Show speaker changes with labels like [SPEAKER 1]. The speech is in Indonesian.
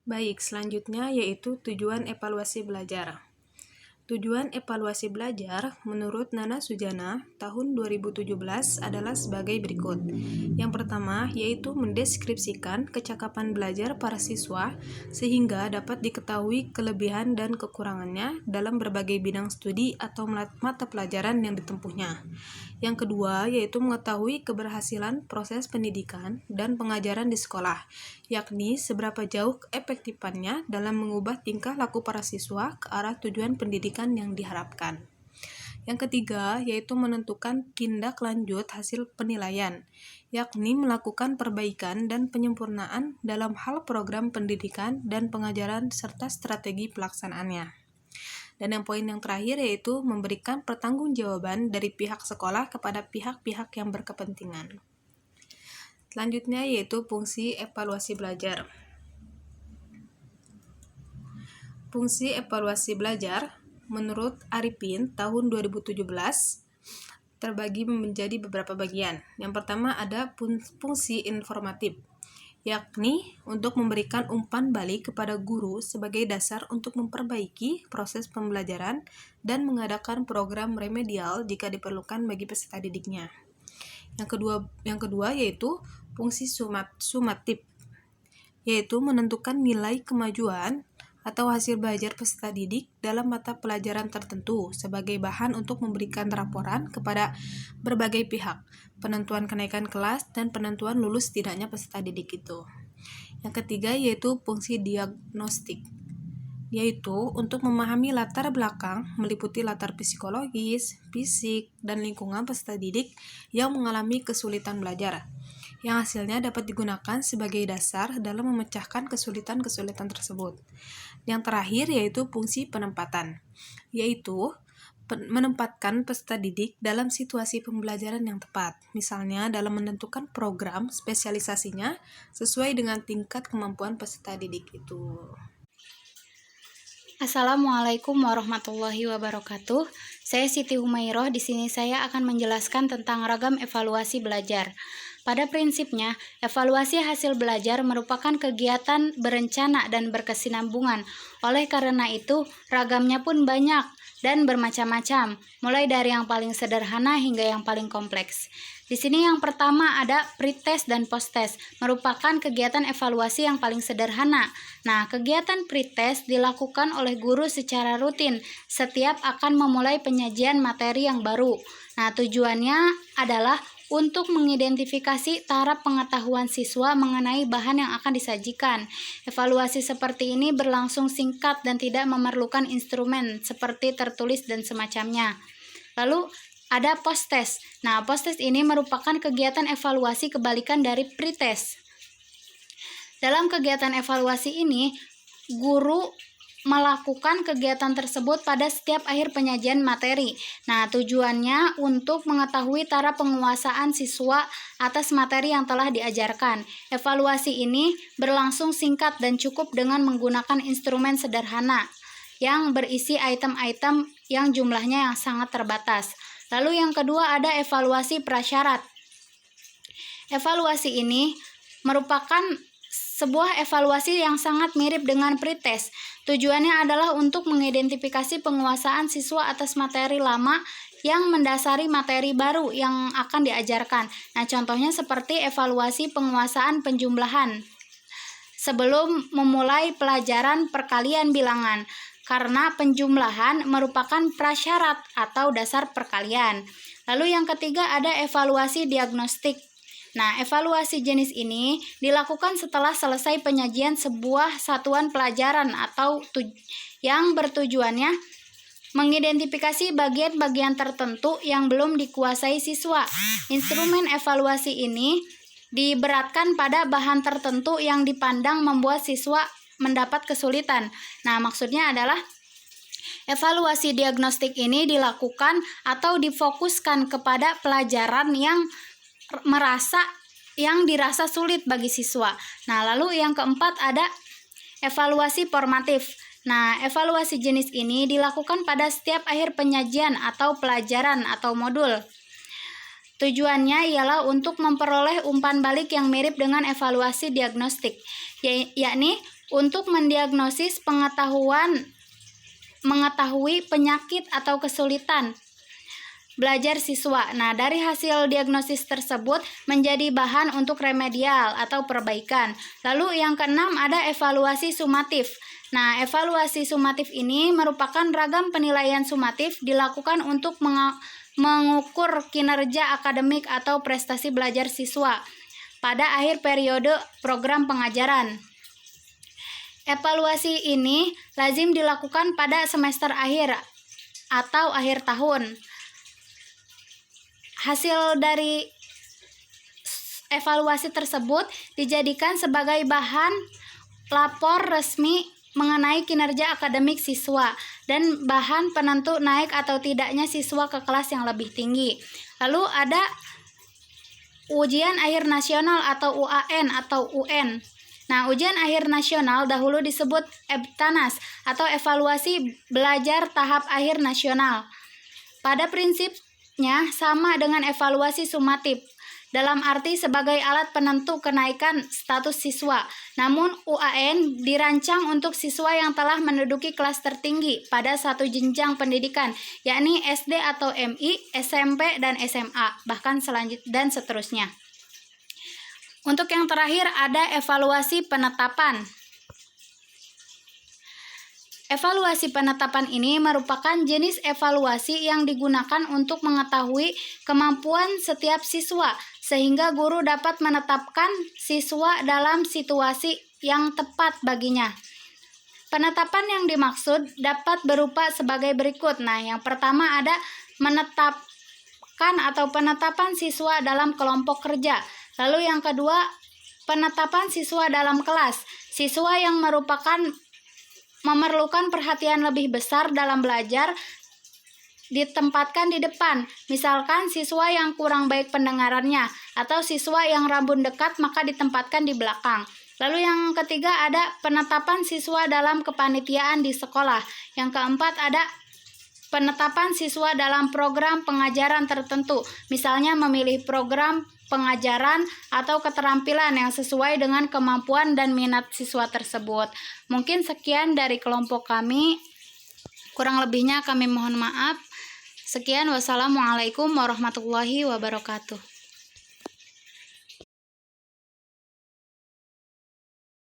[SPEAKER 1] Baik, selanjutnya yaitu tujuan evaluasi belajar. Tujuan evaluasi belajar menurut Nana Sujana tahun 2017 adalah sebagai berikut. Yang pertama yaitu mendeskripsikan kecakapan belajar para siswa sehingga dapat diketahui kelebihan dan kekurangannya dalam berbagai bidang studi atau mata pelajaran yang ditempuhnya. Yang kedua yaitu mengetahui keberhasilan proses pendidikan dan pengajaran di sekolah, yakni seberapa jauh keefektifannya dalam mengubah tingkah laku para siswa ke arah tujuan pendidikan yang diharapkan. Yang ketiga yaitu menentukan tindak lanjut hasil penilaian, yakni melakukan perbaikan dan penyempurnaan dalam hal program pendidikan dan pengajaran serta strategi pelaksanaannya. Dan yang poin yang terakhir yaitu memberikan pertanggungjawaban dari pihak sekolah kepada pihak-pihak yang berkepentingan. Selanjutnya yaitu fungsi evaluasi belajar. Fungsi evaluasi belajar menurut Arifin tahun 2017 terbagi menjadi beberapa bagian. Yang pertama ada fungsi informatif, yakni untuk memberikan umpan balik kepada guru sebagai dasar untuk memperbaiki proses pembelajaran dan mengadakan program remedial jika diperlukan bagi peserta didiknya. Yang kedua yaitu fungsi sumatif, yaitu menentukan nilai kemajuan atau hasil belajar peserta didik dalam mata pelajaran tertentu sebagai bahan untuk memberikan laporan kepada berbagai pihak, penentuan kenaikan kelas dan penentuan lulus tidaknya peserta didik itu. Yang ketiga yaitu fungsi diagnostik, yaitu untuk memahami latar belakang meliputi latar psikologis, fisik, dan lingkungan peserta didik yang mengalami kesulitan belajar, yang hasilnya dapat digunakan sebagai dasar dalam memecahkan kesulitan-kesulitan tersebut. Yang terakhir yaitu fungsi penempatan, yaitu menempatkan peserta didik dalam situasi pembelajaran yang tepat, misalnya dalam menentukan program spesialisasinya sesuai dengan tingkat kemampuan peserta didik itu.
[SPEAKER 2] Assalamualaikum warahmatullahi wabarakatuh. Saya Siti Humairoh. Di sini saya akan menjelaskan tentang ragam evaluasi belajar. Pada prinsipnya, evaluasi hasil belajar merupakan kegiatan berencana dan berkesinambungan. Oleh karena itu, ragamnya pun banyak dan bermacam-macam, mulai dari yang paling sederhana hingga yang paling kompleks. Di sini yang pertama ada pretest dan posttest, merupakan kegiatan evaluasi yang paling sederhana. Nah, kegiatan pretest dilakukan oleh guru secara rutin setiap akan memulai penyajian materi yang baru. Nah, tujuannya adalah untuk mengidentifikasi taraf pengetahuan siswa mengenai bahan yang akan disajikan. Evaluasi seperti ini berlangsung singkat dan tidak memerlukan instrumen seperti tertulis dan semacamnya. Lalu ada posttest. Nah, posttest ini merupakan kegiatan evaluasi kebalikan dari pretest. Dalam kegiatan evaluasi ini, guru melakukan kegiatan tersebut pada setiap akhir penyajian materi. Nah, tujuannya untuk mengetahui taraf penguasaan siswa atas materi yang telah diajarkan. Evaluasi ini berlangsung singkat dan cukup dengan menggunakan instrumen sederhana yang berisi item-item yang jumlahnya yang sangat terbatas. Lalu yang kedua ada evaluasi prasyarat. Evaluasi ini merupakan sebuah evaluasi yang sangat mirip dengan pretest. Tujuannya adalah untuk mengidentifikasi penguasaan siswa atas materi lama yang mendasari materi baru yang akan diajarkan. Nah, contohnya seperti evaluasi penguasaan penjumlahan sebelum memulai pelajaran perkalian bilangan, karena penjumlahan merupakan prasyarat atau dasar perkalian. Lalu yang ketiga ada evaluasi diagnostik. Nah, evaluasi jenis ini dilakukan setelah selesai penyajian sebuah satuan pelajaran atau yang bertujuannya mengidentifikasi bagian-bagian tertentu yang belum dikuasai siswa. Instrumen evaluasi ini diberatkan pada bahan tertentu yang dipandang membuat siswa mendapat kesulitan. Nah, maksudnya adalah evaluasi diagnostik ini dilakukan atau difokuskan kepada pelajaran yang dirasa sulit bagi siswa. Nah, lalu yang keempat ada evaluasi formatif. Nah, evaluasi jenis ini dilakukan pada setiap akhir penyajian atau pelajaran atau modul. Tujuannya ialah untuk memperoleh umpan balik yang mirip dengan evaluasi diagnostik, yakni untuk mendiagnosis mengetahui penyakit atau kesulitan belajar siswa. Nah, dari hasil diagnosis tersebut menjadi bahan untuk remedial atau perbaikan. Lalu yang keenam ada evaluasi sumatif. Nah, evaluasi sumatif ini merupakan ragam penilaian sumatif dilakukan untuk mengukur kinerja akademik atau prestasi belajar siswa pada akhir periode program pengajaran. Evaluasi ini lazim dilakukan pada semester akhir atau akhir tahun. Hasil dari evaluasi tersebut dijadikan sebagai bahan lapor resmi mengenai kinerja akademik siswa dan bahan penentu naik atau tidaknya siswa ke kelas yang lebih tinggi. Lalu ada ujian akhir nasional atau UAN atau UN. Nah, ujian akhir nasional dahulu disebut EBTANAS atau evaluasi belajar tahap akhir nasional. Pada prinsipnya sama dengan evaluasi sumatif, dalam arti sebagai alat penentu kenaikan status siswa. Namun UAN dirancang untuk siswa yang telah menduduki kelas tertinggi pada satu jenjang pendidikan, yakni SD atau MI, SMP, dan SMA, bahkan dan seterusnya. Untuk yang terakhir ada evaluasi penetapan. Evaluasi penetapan ini merupakan jenis evaluasi yang digunakan untuk mengetahui kemampuan setiap siswa, sehingga guru dapat menetapkan siswa dalam situasi yang tepat baginya. Penetapan yang dimaksud dapat berupa sebagai berikut. Nah, yang pertama ada menetapkan atau penetapan siswa dalam kelompok kerja. Lalu yang kedua, penetapan siswa dalam kelas. Siswa yang memerlukan perhatian lebih besar dalam belajar ditempatkan di depan. Misalkan siswa yang kurang baik pendengarannya atau siswa yang rambut dekat maka ditempatkan di belakang. Lalu yang ketiga ada penetapan siswa dalam kepanitiaan di sekolah. Yang keempat ada penetapan siswa dalam program pengajaran tertentu. Misalnya memilih program pengajaran atau keterampilan yang sesuai dengan kemampuan dan minat siswa tersebut. Mungkin sekian dari kelompok kami. Kurang lebihnya kami mohon maaf. Sekian, wassalamualaikum warahmatullahi wabarakatuh.